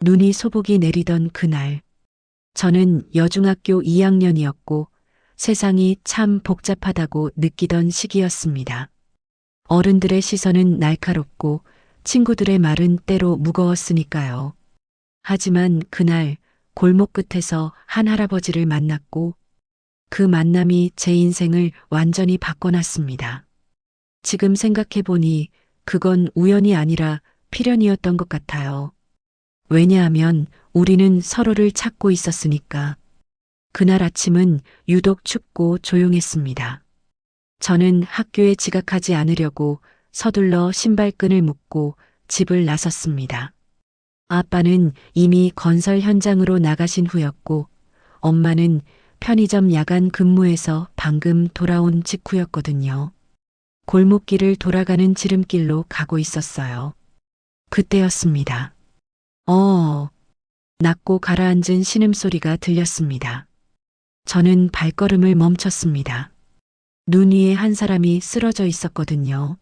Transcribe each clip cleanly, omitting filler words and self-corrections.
눈이 소복이 내리던 그날, 저는 여중학교 2학년이었고 세상이 참 복잡하다고 느끼던 시기였습니다. 어른들의 시선은 날카롭고 친구들의 말은 때로 무거웠으니까요. 하지만 그날 골목 끝에서 한 할아버지를 만났고 그 만남이 제 인생을 완전히 바꿔놨습니다. 지금 생각해보니 그건 우연이 아니라 필연이었던 것 같아요. 왜냐하면 우리는 서로를 찾고 있었으니까. 그날 아침은 유독 춥고 조용했습니다. 저는 학교에 지각하지 않으려고 서둘러 신발끈을 묶고 집을 나섰습니다. 아빠는 이미 건설 현장으로 나가신 후였고 엄마는 편의점 야간 근무에서 방금 돌아온 직후였거든요. 골목길을 돌아가는 지름길로 가고 있었어요. 그때였습니다. 낮고 가라앉은 신음소리가 들렸습니다. 저는 발걸음을 멈췄습니다. 눈 위에 한 사람이 쓰러져 있었거든요.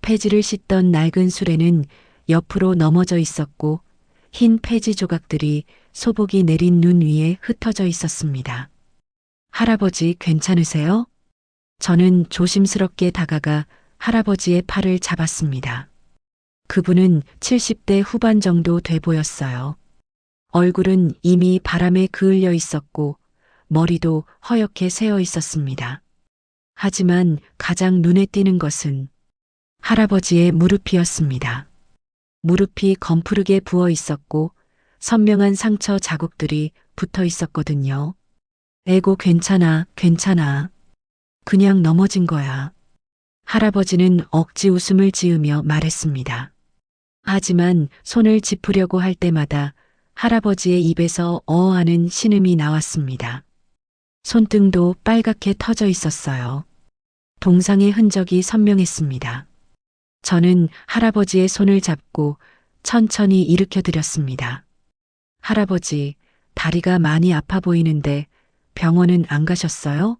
폐지를 씻던 낡은 수레는 옆으로 넘어져 있었고 흰 폐지 조각들이 소복이 내린 눈 위에 흩어져 있었습니다. 할아버지 괜찮으세요? 저는 조심스럽게 다가가 할아버지의 팔을 잡았습니다. 그분은 70대 후반 정도 돼 보였어요. 얼굴은 이미 바람에 그을려 있었고 머리도 허옇게 새어 있었습니다. 하지만 가장 눈에 띄는 것은 할아버지의 무릎이었습니다. 무릎이 검푸르게 부어 있었고 선명한 상처 자국들이 붙어 있었거든요. 에고 괜찮아, 괜찮아. 그냥 넘어진 거야. 할아버지는 억지 웃음을 지으며 말했습니다. 하지만 손을 짚으려고 할 때마다 할아버지의 입에서 어어하는 신음이 나왔습니다. 손등도 빨갛게 터져 있었어요. 동상의 흔적이 선명했습니다. 저는 할아버지의 손을 잡고 천천히 일으켜 드렸습니다. 할아버지, 다리가 많이 아파 보이는데 병원은 안 가셨어요?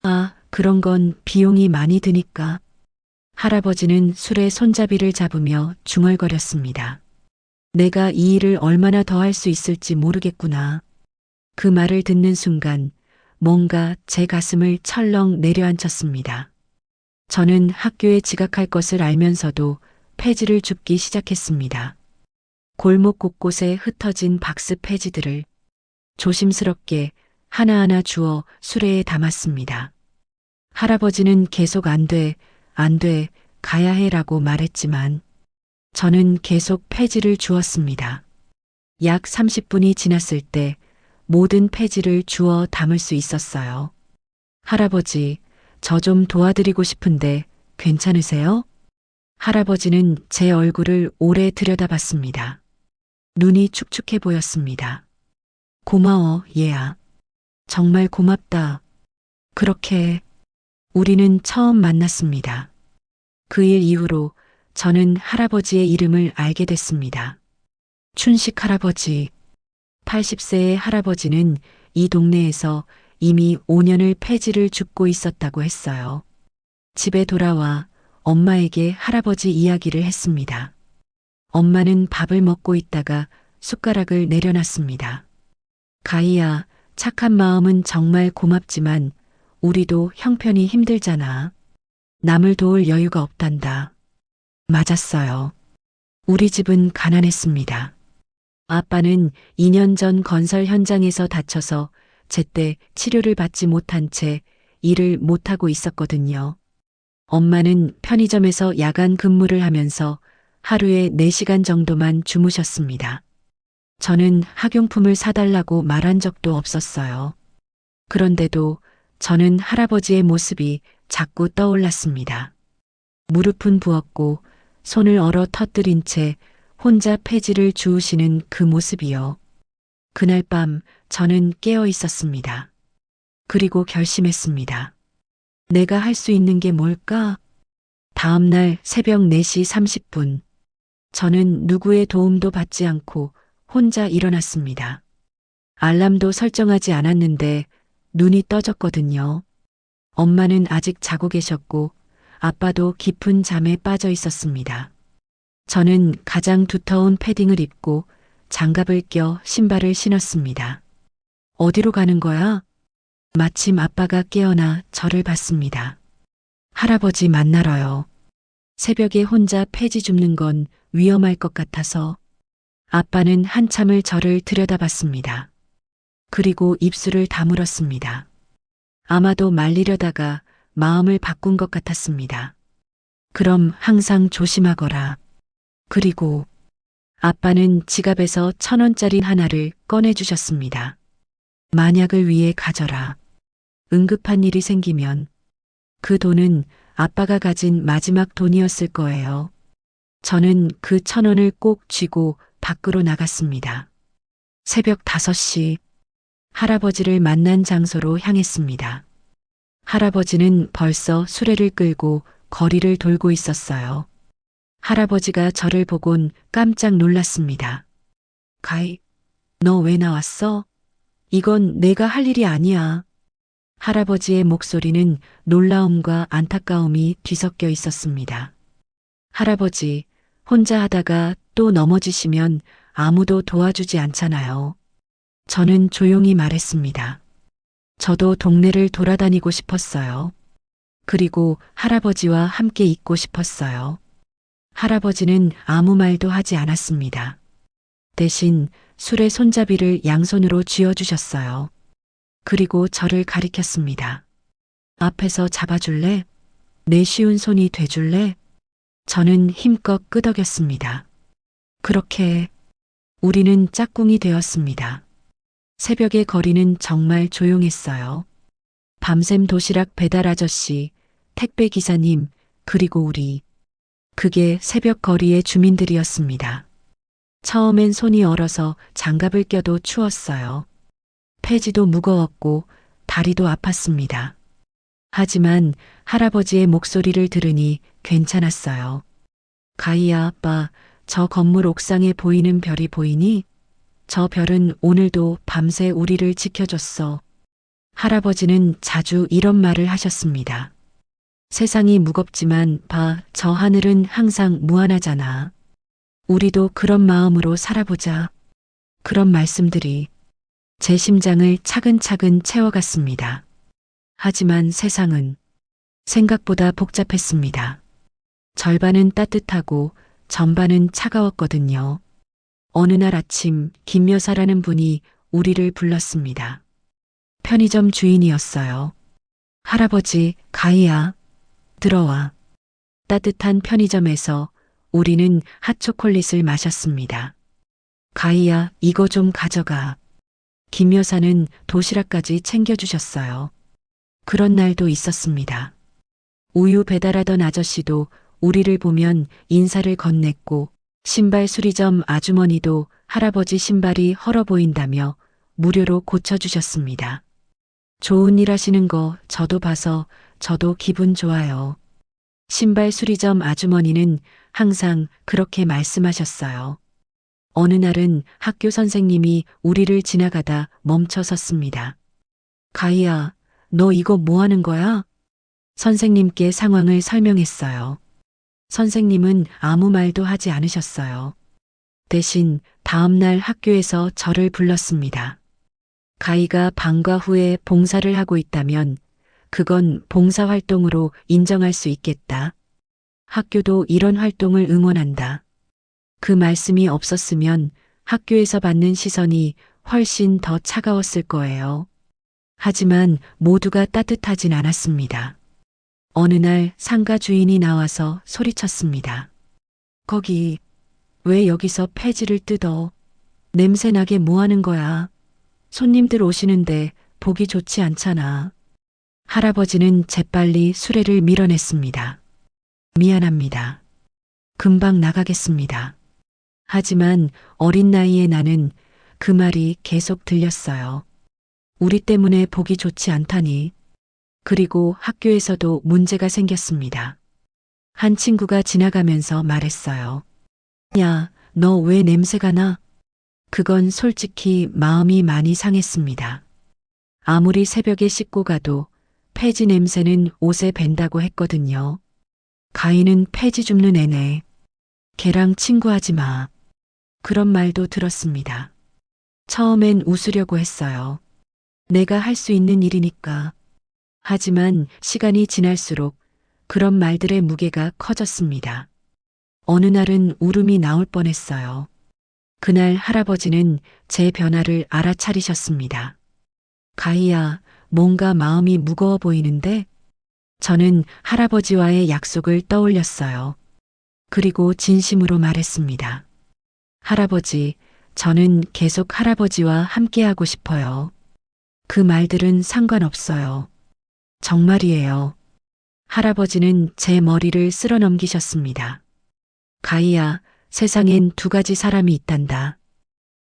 아, 그런 건 비용이 많이 드니까. 할아버지는 술에 손잡이를 잡으며 중얼거렸습니다. 내가 이 일을 얼마나 더 할 수 있을지 모르겠구나. 그 말을 듣는 순간 뭔가 제 가슴을 철렁 내려앉혔습니다. 저는 학교에 지각할 것을 알면서도 폐지를 줍기 시작했습니다. 골목 곳곳에 흩어진 박스 폐지들을 조심스럽게 하나하나 주워 수레에 담았습니다. 할아버지는 계속 안 돼, 가야 해라고 말했지만 저는 계속 폐지를 주었습니다. 약 30분이 지났을 때 모든 폐지를 주워 담을 수 있었어요. 할아버지, 저 좀 도와드리고 싶은데 괜찮으세요? 할아버지는 제 얼굴을 오래 들여다봤습니다. 눈이 축축해 보였습니다. 고마워, 얘야. 정말 고맙다. 그렇게 우리는 처음 만났습니다. 그 일 이후로 저는 할아버지의 이름을 알게 됐습니다. 춘식 할아버지. 80세의 할아버지는 이 동네에서 이미 5년을 폐지를 줍고 있었다고 했어요. 집에 돌아와 엄마에게 할아버지 이야기를 했습니다. 엄마는 밥을 먹고 있다가 숟가락을 내려놨습니다. 가희야, 착한 마음은 정말 고맙지만 우리도 형편이 힘들잖아. 남을 도울 여유가 없단다. 맞았어요. 우리 집은 가난했습니다. 아빠는 2년 전 건설 현장에서 다쳐서 제때 치료를 받지 못한 채 일을 못하고 있었거든요. 엄마는 편의점에서 야간 근무를 하면서 하루에 4시간 정도만 주무셨습니다. 저는 학용품을 사달라고 말한 적도 없었어요. 그런데도 저는 할아버지의 모습이 자꾸 떠올랐습니다. 무릎은 부었고 손을 얼어 터뜨린 채 혼자 폐지를 주우시는 그 모습이요. 그날 밤 저는 깨어 있었습니다. 그리고 결심했습니다. 내가 할 수 있는 게 뭘까? 다음 날 새벽 4시 30분. 저는 누구의 도움도 받지 않고 혼자 일어났습니다. 알람도 설정하지 않았는데 눈이 떠졌거든요. 엄마는 아직 자고 계셨고 아빠도 깊은 잠에 빠져 있었습니다. 저는 가장 두터운 패딩을 입고 장갑을 껴 신발을 신었습니다. 어디로 가는 거야? 마침 아빠가 깨어나 저를 봤습니다. 할아버지 만나러요. 새벽에 혼자 폐지 줍는 건 위험할 것 같아서. 아빠는 한참을 저를 들여다봤습니다. 그리고 입술을 다물었습니다. 아마도 말리려다가 마음을 바꾼 것 같았습니다. 그럼 항상 조심하거라. 그리고 아빠는 지갑에서 1,000원짜리 하나를 꺼내주셨습니다. 만약을 위해 가져라. 응급한 일이 생기면. 그 돈은 아빠가 가진 마지막 돈이었을 거예요. 저는 그 1,000원을 꼭 쥐고 밖으로 나갔습니다. 새벽 5시 할아버지를 만난 장소로 향했습니다. 할아버지는 벌써 수레를 끌고 거리를 돌고 있었어요. 할아버지가 저를 보곤 깜짝 놀랐습니다. 가희, 너 왜 나왔어? 이건 내가 할 일이 아니야. 할아버지의 목소리는 놀라움과 안타까움이 뒤섞여 있었습니다. 할아버지, 혼자 하다가 또 넘어지시면 아무도 도와주지 않잖아요. 저는 조용히 말했습니다. 저도 동네를 돌아다니고 싶었어요. 그리고 할아버지와 함께 있고 싶었어요. 할아버지는 아무 말도 하지 않았습니다. 대신 술의 손잡이를 양손으로 쥐어주셨어요. 그리고 저를 가리켰습니다. 앞에서 잡아줄래? 내 쉬운 손이 돼줄래? 저는 힘껏 끄덕였습니다. 그렇게 우리는 짝꿍이 되었습니다. 새벽의 거리는 정말 조용했어요. 밤샘 도시락 배달 아저씨, 택배 기사님, 그리고 우리. 그게 새벽 거리의 주민들이었습니다. 처음엔 손이 얼어서 장갑을 껴도 추웠어요. 폐지도 무거웠고 다리도 아팠습니다. 하지만 할아버지의 목소리를 들으니 괜찮았어요. 가희야 아빠, 저 건물 옥상에 보이는 별이 보이니? 저 별은 오늘도 밤새 우리를 지켜줬어. 할아버지는 자주 이런 말을 하셨습니다. 세상이 무겁지만 봐, 저 하늘은 항상 무한하잖아. 우리도 그런 마음으로 살아보자. 그런 말씀들이 제 심장을 차근차근 채워갔습니다. 하지만 세상은 생각보다 복잡했습니다. 절반은 따뜻하고 전반은 차가웠거든요. 어느 날 아침 김 여사라는 분이 우리를 불렀습니다. 편의점 주인이었어요. 할아버지, 가희야, 들어와. 따뜻한 편의점에서 우리는 핫초콜릿을 마셨습니다. 가희야, 이거 좀 가져가. 김 여사는 도시락까지 챙겨주셨어요. 그런 날도 있었습니다. 우유 배달하던 아저씨도 우리를 보면 인사를 건넸고 신발 수리점 아주머니도 할아버지 신발이 헐어 보인다며 무료로 고쳐주셨습니다. 좋은 일 하시는 거 저도 봐서 저도 기분 좋아요. 신발 수리점 아주머니는 항상 그렇게 말씀하셨어요. 어느 날은 학교 선생님이 우리를 지나가다 멈춰 섰습니다. 가희야, 너 이거 뭐 하는 거야? 선생님께 상황을 설명했어요. 선생님은 아무 말도 하지 않으셨어요. 대신 다음날 학교에서 저를 불렀습니다. 가희가 방과 후에 봉사를 하고 있다면 그건 봉사활동으로 인정할 수 있겠다. 학교도 이런 활동을 응원한다. 그 말씀이 없었으면 학교에서 받는 시선이 훨씬 더 차가웠을 거예요. 하지만 모두가 따뜻하진 않았습니다. 어느 날 상가 주인이 나와서 소리쳤습니다. 거기, 왜 여기서 폐지를 뜯어? 냄새나게 뭐 하는 거야? 손님들 오시는데 보기 좋지 않잖아. 할아버지는 재빨리 수레를 밀어냈습니다. 미안합니다. 금방 나가겠습니다. 하지만 어린 나이에 나는 그 말이 계속 들렸어요. 우리 때문에 보기 좋지 않다니. 그리고 학교에서도 문제가 생겼습니다. 한 친구가 지나가면서 말했어요. 야, 너 왜 냄새가 나? 그건 솔직히 마음이 많이 상했습니다. 아무리 새벽에 씻고 가도 폐지 냄새는 옷에 밴다고 했거든요. 가희는 폐지 줍는 애네. 걔랑 친구하지 마. 그런 말도 들었습니다. 처음엔 웃으려고 했어요. 내가 할 수 있는 일이니까. 하지만 시간이 지날수록 그런 말들의 무게가 커졌습니다. 어느 날은 울음이 나올 뻔했어요. 그날 할아버지는 제 변화를 알아차리셨습니다. 가희야, 뭔가 마음이 무거워 보이는데? 저는 할아버지와의 약속을 떠올렸어요. 그리고 진심으로 말했습니다. 할아버지, 저는 계속 할아버지와 함께하고 싶어요. 그 말들은 상관없어요. 정말이에요. 할아버지는 제 머리를 쓸어 넘기셨습니다. 가희야, 세상엔 두 가지 사람이 있단다.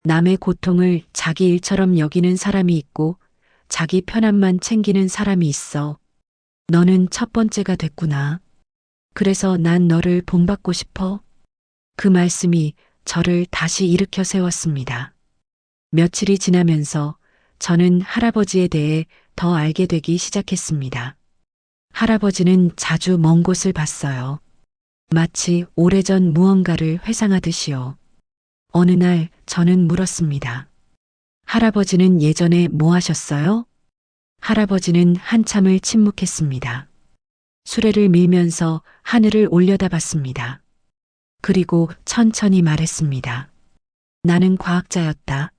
남의 고통을 자기 일처럼 여기는 사람이 있고 자기 편안만 챙기는 사람이 있어. 너는 첫 번째가 됐구나. 그래서 난 너를 본받고 싶어. 그 말씀이 저를 다시 일으켜 세웠습니다. 며칠이 지나면서 저는 할아버지에 대해 더 알게 되기 시작했습니다. 할아버지는 자주 먼 곳을 봤어요. 마치 오래전 무언가를 회상하듯이요. 어느 날 저는 물었습니다. 할아버지는 예전에 뭐 하셨어요? 할아버지는 한참을 침묵했습니다. 수레를 밀면서 하늘을 올려다봤습니다. 그리고 천천히 말했습니다. 나는 과학자였다.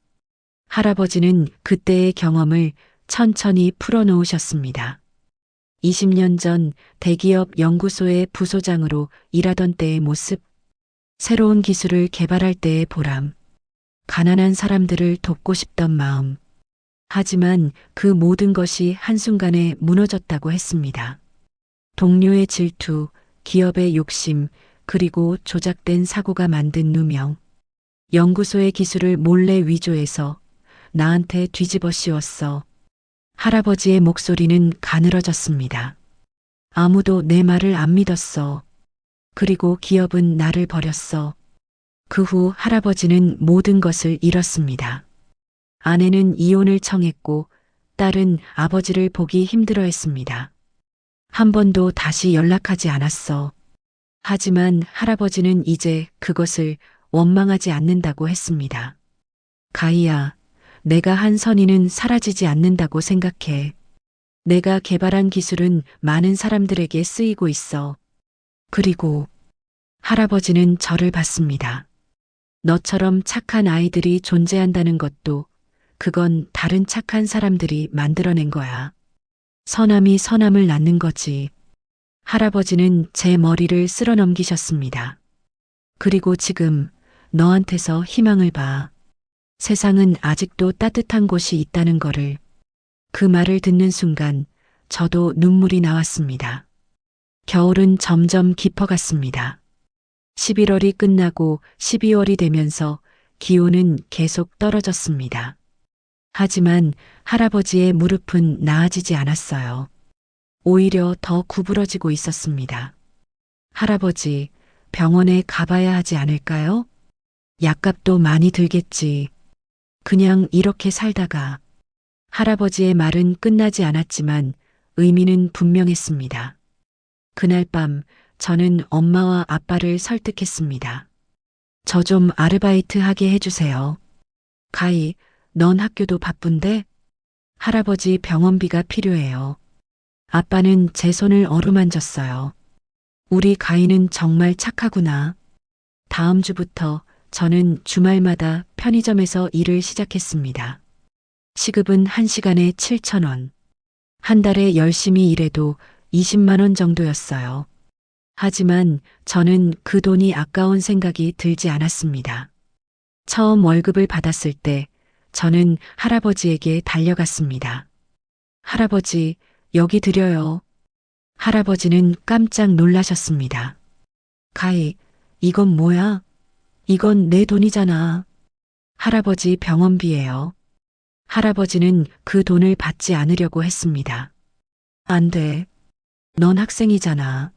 할아버지는 그때의 경험을 천천히 풀어놓으셨습니다. 20년 전 대기업 연구소의 부소장으로 일하던 때의 모습, 새로운 기술을 개발할 때의 보람, 가난한 사람들을 돕고 싶던 마음. 하지만 그 모든 것이 한순간에 무너졌다고 했습니다. 동료의 질투, 기업의 욕심, 그리고 조작된 사고가 만든 누명. 연구소의 기술을 몰래 위조해서 나한테 뒤집어 씌웠어. 할아버지의 목소리는 가늘어졌습니다. 아무도 내 말을 안 믿었어. 그리고 기업은 나를 버렸어. 그 후 할아버지는 모든 것을 잃었습니다. 아내는 이혼을 청했고 딸은 아버지를 보기 힘들어했습니다. 한 번도 다시 연락하지 않았어. 하지만 할아버지는 이제 그것을 원망하지 않는다고 했습니다. 가희야, 내가 한 선의는 사라지지 않는다고 생각해. 내가 개발한 기술은 많은 사람들에게 쓰이고 있어. 그리고 할아버지는 저를 봤습니다. 너처럼 착한 아이들이 존재한다는 것도 그건 다른 착한 사람들이 만들어낸 거야. 선함이 선함을 낳는 거지. 할아버지는 제 머리를 쓸어 넘기셨습니다. 그리고 지금 너한테서 희망을 봐. 세상은 아직도 따뜻한 곳이 있다는 거를. 그 말을 듣는 순간 저도 눈물이 나왔습니다. 겨울은 점점 깊어갔습니다. 11월이 끝나고 12월이 되면서 기온은 계속 떨어졌습니다. 하지만 할아버지의 무릎은 나아지지 않았어요. 오히려 더 구부러지고 있었습니다. 할아버지, 병원에 가봐야 하지 않을까요? 약값도 많이 들겠지. 그냥 이렇게 살다가. 할아버지의 말은 끝나지 않았지만 의미는 분명했습니다. 그날 밤 저는 엄마와 아빠를 설득했습니다. 저 좀 아르바이트 하게 해주세요. 가희, 넌 학교도 바쁜데? 할아버지 병원비가 필요해요. 아빠는 제 손을 어루만졌어요. 우리 가희는 정말 착하구나. 다음 주부터 저는 주말마다 편의점에서 일을 시작했습니다. 시급은 1시간에 7,000원. 한 달에 열심히 일해도 20만 원 정도였어요. 하지만 저는 그 돈이 아까운 생각이 들지 않았습니다. 처음 월급을 받았을 때 저는 할아버지에게 달려갔습니다. 할아버지, 여기 드려요. 할아버지는 깜짝 놀라셨습니다. 가희, 이건 뭐야? 이건 내 돈이잖아. 할아버지 병원비예요. 할아버지는 그 돈을 받지 않으려고 했습니다. 안 돼. 넌 학생이잖아.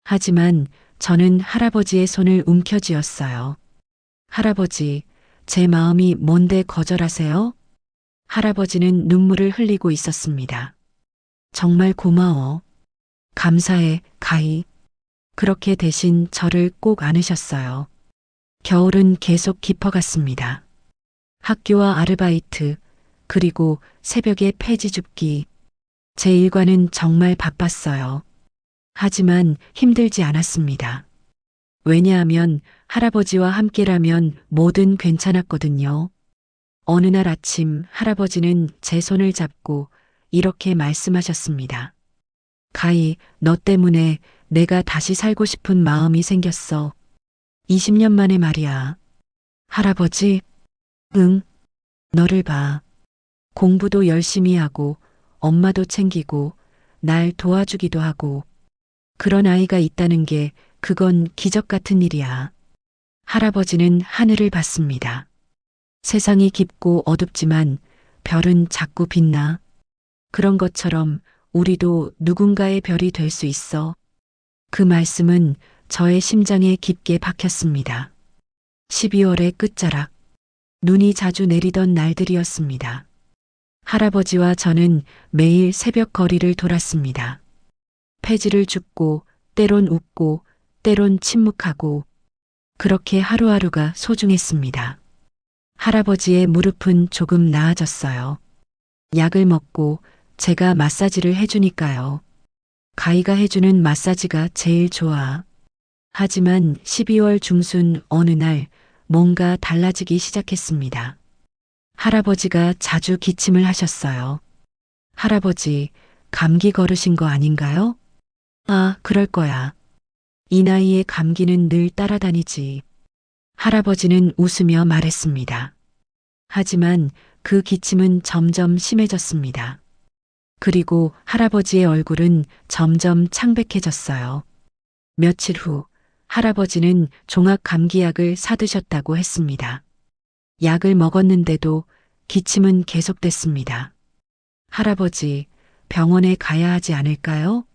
하지만 저는 할아버지의 손을 움켜쥐었어요. 할아버지, 제 마음이 뭔데 거절하세요? 할아버지는 눈물을 흘리고 있었습니다. 정말 고마워. 감사해, 가희. 그렇게 대신 저를 꼭 안으셨어요. 겨울은 계속 깊어갔습니다. 학교와 아르바이트, 그리고 새벽에 폐지 줍기. 제 일과는 정말 바빴어요. 하지만 힘들지 않았습니다. 왜냐하면 할아버지와 함께라면 뭐든 괜찮았거든요. 어느 날 아침 할아버지는 제 손을 잡고 이렇게 말씀하셨습니다. 가희, 너 때문에 내가 다시 살고 싶은 마음이 생겼어. 20년 만에 말이야. 할아버지? 응, 너를 봐. 공부도 열심히 하고, 엄마도 챙기고, 날 도와주기도 하고, 그런 아이가 있다는 게 그건 기적 같은 일이야. 할아버지는 하늘을 봤습니다. 세상이 깊고 어둡지만 별은 자꾸 빛나. 그런 것처럼 우리도 누군가의 별이 될 수 있어. 그 말씀은 저의 심장에 깊게 박혔습니다. 12월의 끝자락. 눈이 자주 내리던 날들이었습니다. 할아버지와 저는 매일 새벽 거리를 돌았습니다. 폐지를 줍고, 때론 웃고, 때론 침묵하고, 그렇게 하루하루가 소중했습니다. 할아버지의 무릎은 조금 나아졌어요. 약을 먹고 제가 마사지를 해주니까요. 가희가 해주는 마사지가 제일 좋아. 하지만 12월 중순 어느 날 뭔가 달라지기 시작했습니다. 할아버지가 자주 기침을 하셨어요. 할아버지, 감기 걸으신 거 아닌가요? 아, 그럴 거야. 이 나이에 감기는 늘 따라다니지. 할아버지는 웃으며 말했습니다. 하지만 그 기침은 점점 심해졌습니다. 그리고 할아버지의 얼굴은 점점 창백해졌어요. 며칠 후 할아버지는 종합 감기약을 사드셨다고 했습니다. 약을 먹었는데도 기침은 계속됐습니다. 할아버지, 병원에 가야 하지 않을까요?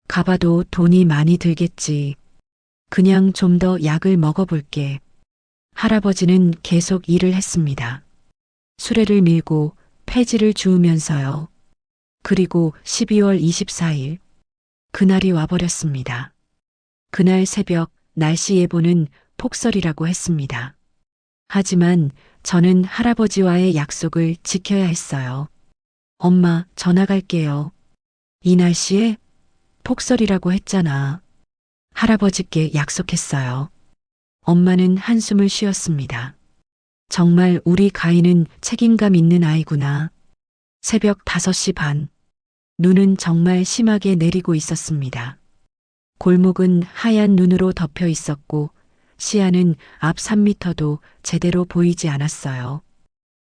가봐도 돈이 많이 들겠지. 그냥 좀 더 약을 먹어볼게. 할아버지는 계속 일을 했습니다. 수레를 밀고 폐지를 주우면서요. 그리고 12월 24일, 그날이 와버렸습니다. 그날 새벽 날씨 예보는 폭설이라고 했습니다. 하지만 저는 할아버지와의 약속을 지켜야 했어요. 엄마, 전화 갈게요. 이 날씨에 폭설이라고 했잖아. 할아버지께 약속했어요. 엄마는 한숨을 쉬었습니다. 정말 우리 가희는 책임감 있는 아이구나. 새벽 5시 반. 눈은 정말 심하게 내리고 있었습니다. 골목은 하얀 눈으로 덮여 있었고 시야는 앞 3미터도 제대로 보이지 않았어요.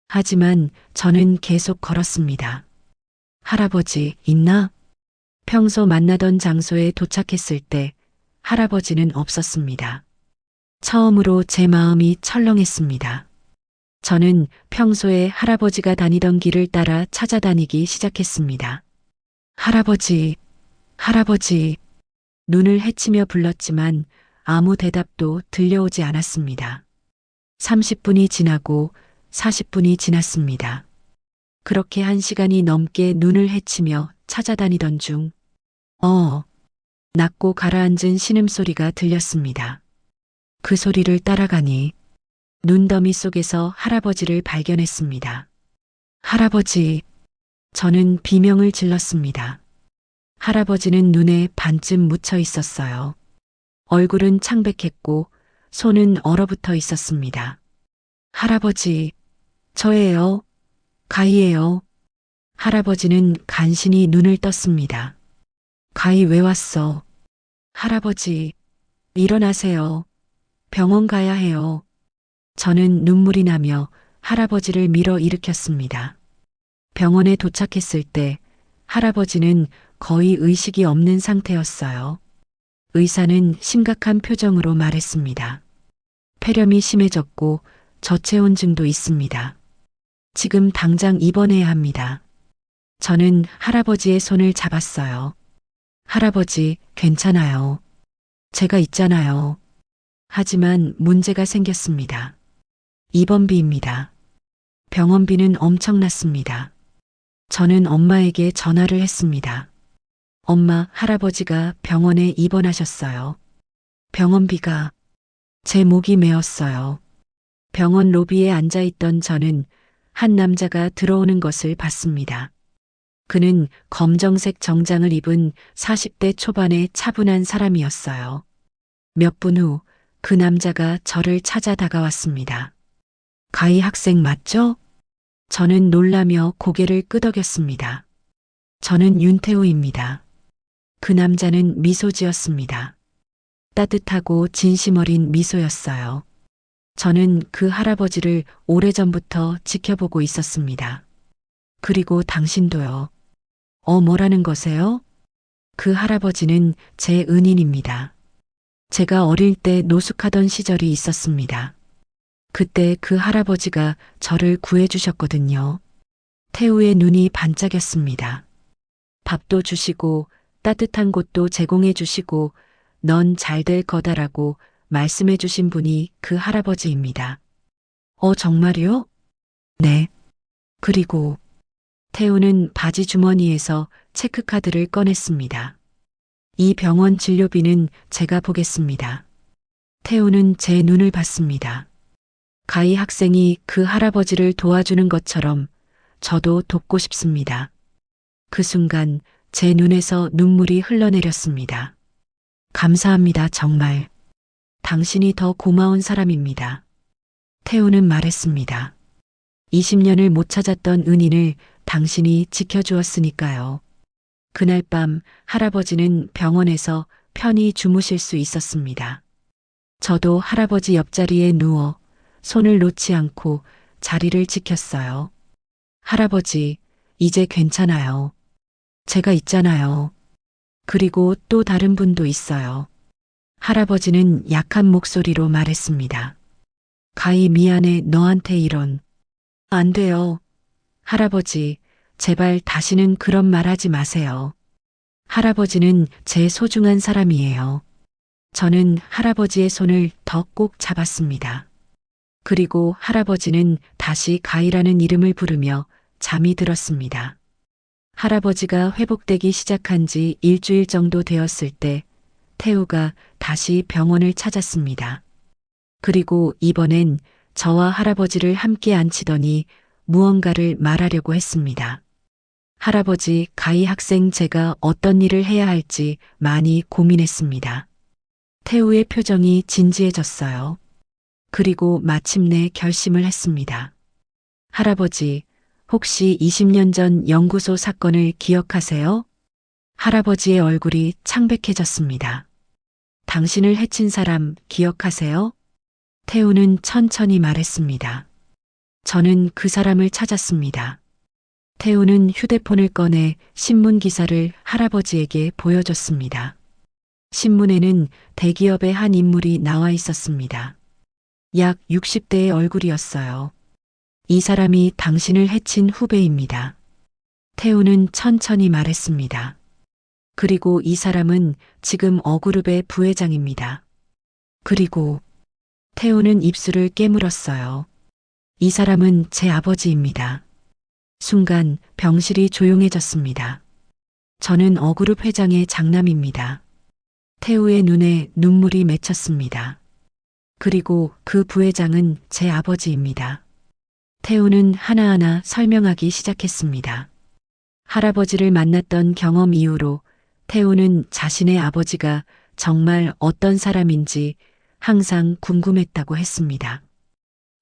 하지만 저는 계속 걸었습니다. 할아버지 있나? 평소 만나던 장소에 도착했을 때 할아버지는 없었습니다. 처음으로 제 마음이 철렁했습니다. 저는 평소에 할아버지가 다니던 길을 따라 찾아다니기 시작했습니다. 할아버지, 할아버지. 눈을 헤치며 불렀지만 아무 대답도 들려오지 않았습니다. 30분이 지나고 40분이 지났습니다. 그렇게 1시간이 넘게 눈을 헤치며 찾아다니던 중, 낮고 가라앉은 신음소리가 들렸습니다. 그 소리를 따라가니 눈더미 속에서 할아버지를 발견했습니다. 할아버지, 저는 비명을 질렀습니다. 할아버지는 눈에 반쯤 묻혀 있었어요. 얼굴은 창백했고 손은 얼어붙어 있었습니다. 할아버지, 저예요. 가희예요. 할아버지는 간신히 눈을 떴습니다. 가희 왜 왔어? 할아버지, 일어나세요. 병원 가야 해요. 저는 눈물이 나며 할아버지를 밀어 일으켰습니다. 병원에 도착했을 때 할아버지는 거의 의식이 없는 상태였어요. 의사는 심각한 표정으로 말했습니다. 폐렴이 심해졌고 저체온증도 있습니다. 지금 당장 입원해야 합니다. 저는 할아버지의 손을 잡았어요. 할아버지, 괜찮아요. 제가 있잖아요. 하지만 문제가 생겼습니다. 입원비입니다. 병원비는 엄청났습니다. 저는 엄마에게 전화를 했습니다. 엄마, 할아버지가 병원에 입원하셨어요. 병원비가 제 목이 메었어요. 병원 로비에 앉아있던 저는 한 남자가 들어오는 것을 봤습니다. 그는 검정색 정장을 입은 40대 초반의 차분한 사람이었어요. 몇 분 후 그 남자가 저를 찾아 다가왔습니다. 가희 학생 맞죠? 저는 놀라며 고개를 끄덕였습니다. 저는 윤태우입니다. 그 남자는 미소 지었습니다. 따뜻하고 진심 어린 미소였어요. 저는 그 할아버지를 오래전부터 지켜보고 있었습니다. 그리고 당신도요. 뭐라는 거세요? 그 할아버지는 제 은인입니다. 제가 어릴 때 노숙하던 시절이 있었습니다. 그때 그 할아버지가 저를 구해주셨거든요. 태우의 눈이 반짝였습니다. 밥도 주시고 따뜻한 곳도 제공해 주시고 넌 잘 될 거다라고 말씀해 주신 분이 그 할아버지입니다. 정말요? 네. 그리고 태우는 바지 주머니에서 체크카드를 꺼냈습니다. 이 병원 진료비는 제가 보겠습니다. 태우는 제 눈을 봤습니다. 가희 학생이 그 할아버지를 도와주는 것처럼 저도 돕고 싶습니다. 그 순간 제 눈에서 눈물이 흘러내렸습니다. 감사합니다, 정말. 당신이 더 고마운 사람입니다. 태우는 말했습니다. 20년을 못 찾았던 은인을 당신이 지켜주었으니까요. 그날 밤 할아버지는 병원에서 편히 주무실 수 있었습니다. 저도 할아버지 옆자리에 누워 손을 놓지 않고 자리를 지켰어요. 할아버지, 이제 괜찮아요. 제가 있잖아요. 그리고 또 다른 분도 있어요. 할아버지는 약한 목소리로 말했습니다. 가희 미안해 너한테 이런. 안 돼요. 할아버지, 제발 다시는 그런 말 하지 마세요. 할아버지는 제 소중한 사람이에요. 저는 할아버지의 손을 더 꼭 잡았습니다. 그리고 할아버지는 다시 가희라는 이름을 부르며 잠이 들었습니다. 할아버지가 회복되기 시작한 지 일주일 정도 되었을 때 태우가 다시 병원을 찾았습니다. 그리고 이번엔 저와 할아버지를 함께 앉히더니 무언가를 말하려고 했습니다. 할아버지, 가희 학생 제가 어떤 일을 해야 할지 많이 고민했습니다. 태우의 표정이 진지해졌어요. 그리고 마침내 결심을 했습니다. 할아버지, 혹시 20년 전 연구소 사건을 기억하세요? 할아버지의 얼굴이 창백해졌습니다. 당신을 해친 사람 기억하세요? 태우는 천천히 말했습니다. 저는 그 사람을 찾았습니다. 태우는 휴대폰을 꺼내 신문 기사를 할아버지에게 보여줬습니다. 신문에는 대기업의 한 인물이 나와 있었습니다. 약 60대의 얼굴이었어요. 이 사람이 당신을 해친 후배입니다. 태우는 천천히 말했습니다. 그리고 이 사람은 지금 어그룹의 부회장입니다. 그리고 태우는 입술을 깨물었어요. 이 사람은 제 아버지입니다. 순간 병실이 조용해졌습니다. 저는 어그룹 회장의 장남입니다. 태우의 눈에 눈물이 맺혔습니다. 그리고 그 부회장은 제 아버지입니다. 태우는 하나하나 설명하기 시작했습니다. 할아버지를 만났던 경험 이후로 태우는 자신의 아버지가 정말 어떤 사람인지 항상 궁금했다고 했습니다.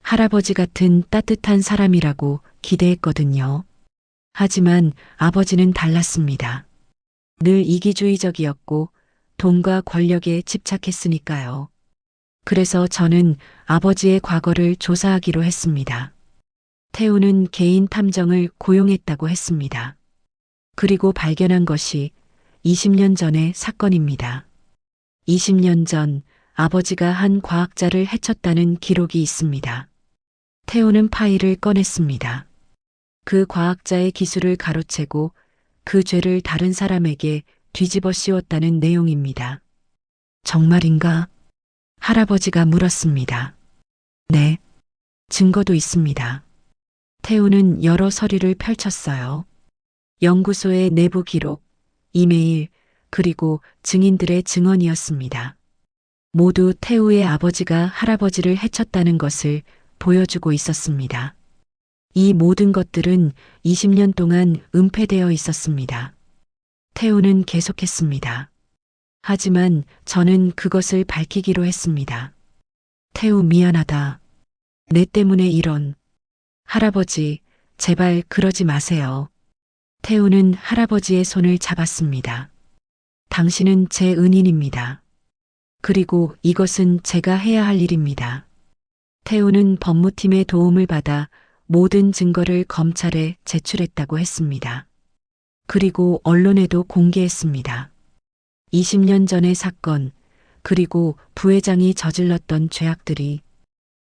할아버지 같은 따뜻한 사람이라고 기대했거든요. 하지만 아버지는 달랐습니다. 늘 이기주의적이었고 돈과 권력에 집착했으니까요. 그래서 저는 아버지의 과거를 조사하기로 했습니다. 태우는 개인 탐정을 고용했다고 했습니다. 그리고 발견한 것이 20년 전의 사건입니다. 20년 전 아버지가 한 과학자를 해쳤다는 기록이 있습니다. 태우는 파일을 꺼냈습니다. 그 과학자의 기술을 가로채고 그 죄를 다른 사람에게 뒤집어 씌웠다는 내용입니다. 정말인가? 할아버지가 물었습니다. 네, 증거도 있습니다. 태우는 여러 서류를 펼쳤어요. 연구소의 내부 기록, 이메일, 그리고 증인들의 증언이었습니다. 모두 태우의 아버지가 할아버지를 해쳤다는 것을 보여주고 있었습니다. 이 모든 것들은 20년 동안 은폐되어 있었습니다. 태우는 계속했습니다. 하지만 저는 그것을 밝히기로 했습니다. 태우 미안하다. 내 때문에 이런. 할아버지, 제발 그러지 마세요. 태우는 할아버지의 손을 잡았습니다. 당신은 제 은인입니다. 그리고 이것은 제가 해야 할 일입니다. 태우는 법무팀의 도움을 받아 모든 증거를 검찰에 제출했다고 했습니다. 그리고 언론에도 공개했습니다. 20년 전의 사건, 그리고 부회장이 저질렀던 죄악들이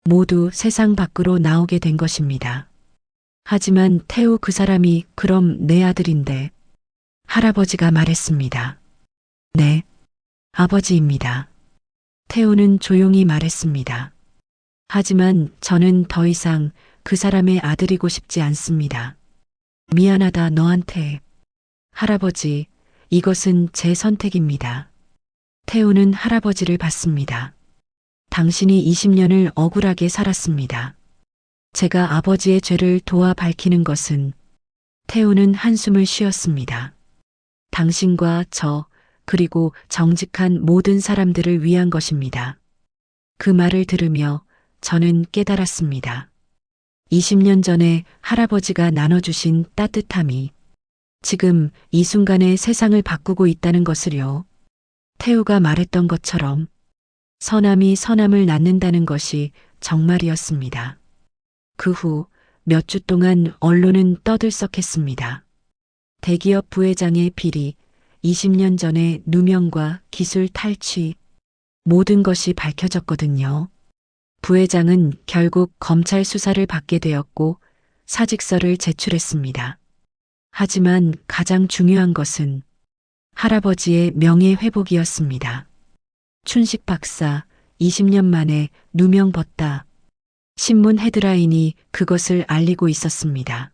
모두 세상 밖으로 나오게 된 것입니다. 하지만 태우 그 사람이 그럼 내 아들인데 할아버지가 말했습니다. 네, 아버지입니다. 태우는 조용히 말했습니다. 하지만 저는 더 이상 그 사람의 아들이고 싶지 않습니다. 미안하다 너한테. 할아버지, 이것은 제 선택입니다. 태우는 할아버지를 봤습니다. 당신이 20년을 억울하게 살았습니다. 제가 아버지의 죄를 도와 밝히는 것은 태우는 한숨을 쉬었습니다. 당신과 저, 그리고 정직한 모든 사람들을 위한 것입니다. 그 말을 들으며 저는 깨달았습니다. 20년 전에 할아버지가 나눠주신 따뜻함이 지금 이 순간에 세상을 바꾸고 있다는 것을요. 태우가 말했던 것처럼 선함이 선함을 낳는다는 것이 정말이었습니다. 그 후 몇 주 동안 언론은 떠들썩했습니다. 대기업 부회장의 비리, 20년 전의 누명과 기술 탈취, 모든 것이 밝혀졌거든요. 부회장은 결국 검찰 수사를 받게 되었고 사직서를 제출했습니다. 하지만 가장 중요한 것은 할아버지의 명예 회복이었습니다. 춘식 박사, 20년 만에 누명 벗다. 신문 헤드라인이 그것을 알리고 있었습니다.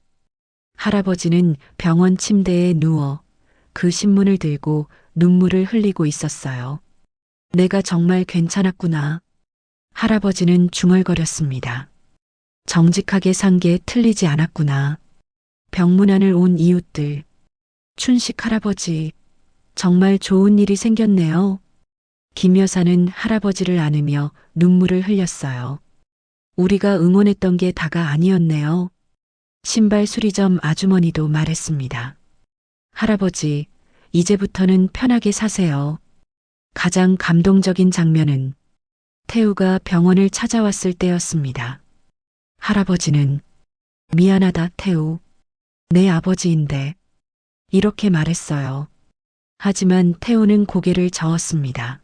할아버지는 병원 침대에 누워 그 신문을 들고 눈물을 흘리고 있었어요. 내가 정말 괜찮았구나. 할아버지는 중얼거렸습니다. 정직하게 산 게 틀리지 않았구나. 병문안을 온 이웃들. 춘식 할아버지, 정말 좋은 일이 생겼네요. 김 여사는 할아버지를 안으며 눈물을 흘렸어요. 우리가 응원했던 게 다가 아니었네요. 신발 수리점 아주머니도 말했습니다. 할아버지, 이제부터는 편하게 사세요. 가장 감동적인 장면은 태우가 병원을 찾아왔을 때였습니다. 할아버지는 미안하다 태우. 내 아버지인데 이렇게 말했어요. 하지만 태우는 고개를 저었습니다.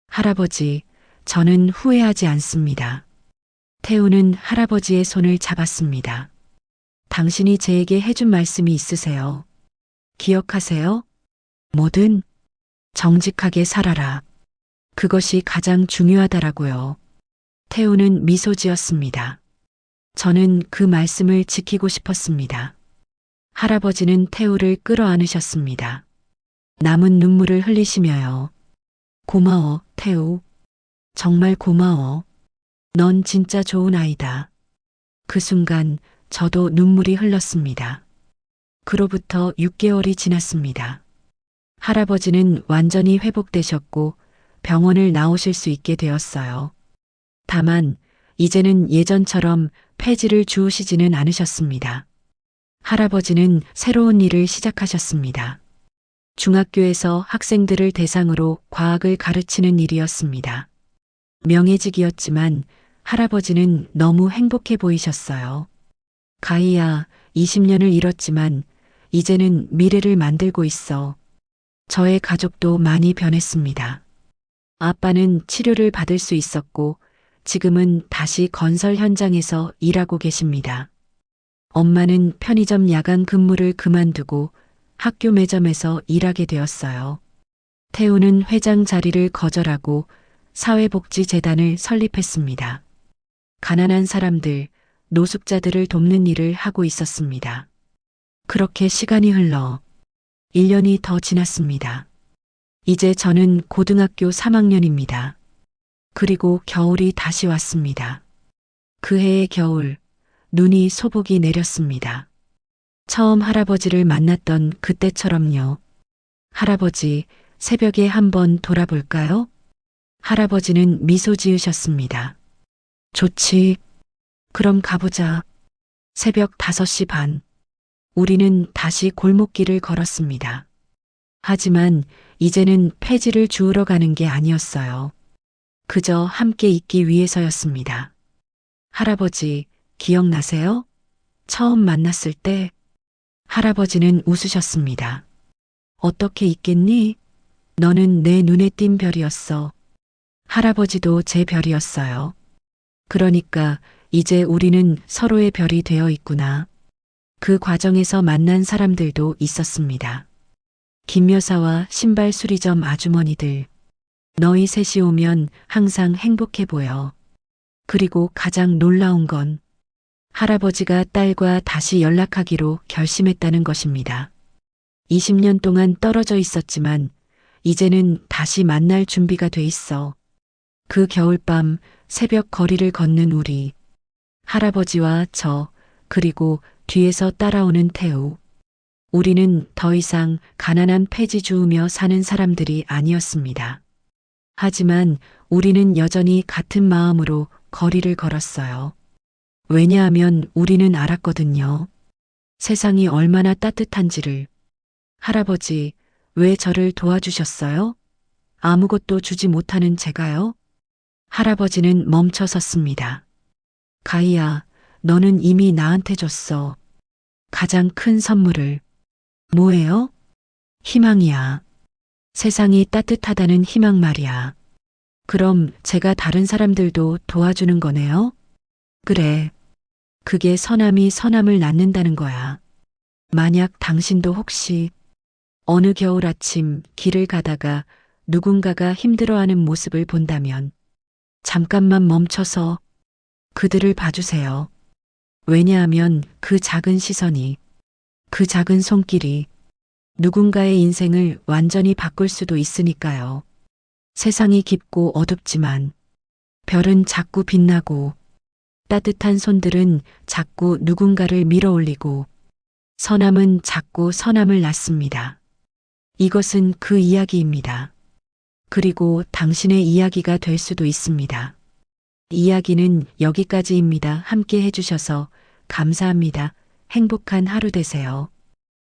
할아버지, 저는 후회하지 않습니다. 태우는 할아버지의 손을 잡았습니다. 당신이 제게 해준 말씀이 있으세요. 기억하세요? 뭐든 정직하게 살아라. 그것이 가장 중요하다라고요. 태우는 미소 지었습니다. 저는 그 말씀을 지키고 싶었습니다. 할아버지는 태우를 끌어안으셨습니다. 남은 눈물을 흘리시며요. 고마워, 태우. 정말 고마워. 넌 진짜 좋은 아이다. 그 순간 저도 눈물이 흘렀습니다. 그로부터 6개월이 지났습니다. 할아버지는 완전히 회복되셨고 병원을 나오실 수 있게 되었어요. 다만 이제는 예전처럼 폐지를 주우시지는 않으셨습니다. 할아버지는 새로운 일을 시작하셨습니다. 중학교에서 학생들을 대상으로 과학을 가르치는 일이었습니다. 명예직이었지만 할아버지는 너무 행복해 보이셨어요. 가희야, 20년을 잃었지만 이제는 미래를 만들고 있어. 저의 가족도 많이 변했습니다. 아빠는 치료를 받을 수 있었고 지금은 다시 건설 현장에서 일하고 계십니다. 엄마는 편의점 야간 근무를 그만두고 학교 매점에서 일하게 되었어요. 태우는 회장 자리를 거절하고 사회복지재단을 설립했습니다. 가난한 사람들, 노숙자들을 돕는 일을 하고 있었습니다. 그렇게 시간이 흘러 1년이 더 지났습니다. 이제 저는 고등학교 3학년입니다. 그리고 겨울이 다시 왔습니다. 그 해의 겨울, 눈이 소복이 내렸습니다. 처음 할아버지를 만났던 그때처럼요. 할아버지, 새벽에 한번 돌아볼까요? 할아버지는 미소 지으셨습니다. 좋지. 그럼 가보자. 새벽 5시 반. 우리는 다시 골목길을 걸었습니다. 하지만 이제는 폐지를 주우러 가는 게 아니었어요. 그저 함께 있기 위해서였습니다. 할아버지, 기억나세요? 처음 만났을 때 할아버지는 웃으셨습니다. 어떻게 있겠니? 너는 내 눈에 띈 별이었어. 할아버지도 제 별이었어요. 그러니까 이제 우리는 서로의 별이 되어 있구나. 그 과정에서 만난 사람들도 있었습니다. 김 여사와 신발 수리점 아주머니들. 너희 셋이 오면 항상 행복해 보여. 그리고 가장 놀라운 건 할아버지가 딸과 다시 연락하기로 결심했다는 것입니다. 20년 동안 떨어져 있었지만 이제는 다시 만날 준비가 돼 있어. 그 겨울밤 새벽 거리를 걷는 우리. 할아버지와 저, 그리고 뒤에서 따라오는 태우. 우리는 더 이상 가난한 폐지 주우며 사는 사람들이 아니었습니다. 하지만 우리는 여전히 같은 마음으로 거리를 걸었어요. 왜냐하면 우리는 알았거든요. 세상이 얼마나 따뜻한지를. 할아버지, 왜 저를 도와주셨어요? 아무것도 주지 못하는 제가요? 할아버지는 멈춰 섰습니다. 가희야, 너는 이미 나한테 줬어. 가장 큰 선물을. 뭐예요? 희망이야. 세상이 따뜻하다는 희망 말이야. 그럼 제가 다른 사람들도 도와주는 거네요? 그래. 그게 선함이 선함을 낳는다는 거야. 만약 당신도 혹시 어느 겨울 아침 길을 가다가 누군가가 힘들어하는 모습을 본다면 잠깐만 멈춰서 그들을 봐주세요. 왜냐하면 그 작은 시선이, 그 작은 손길이 누군가의 인생을 완전히 바꿀 수도 있으니까요. 세상이 깊고 어둡지만 별은 자꾸 빛나고 따뜻한 손들은 자꾸 누군가를 밀어올리고 선함은 자꾸 선함을 낳습니다. 이것은 그 이야기입니다. 그리고 당신의 이야기가 될 수도 있습니다. 이야기는 여기까지입니다. 함께 해주셔서 감사합니다. 행복한 하루 되세요.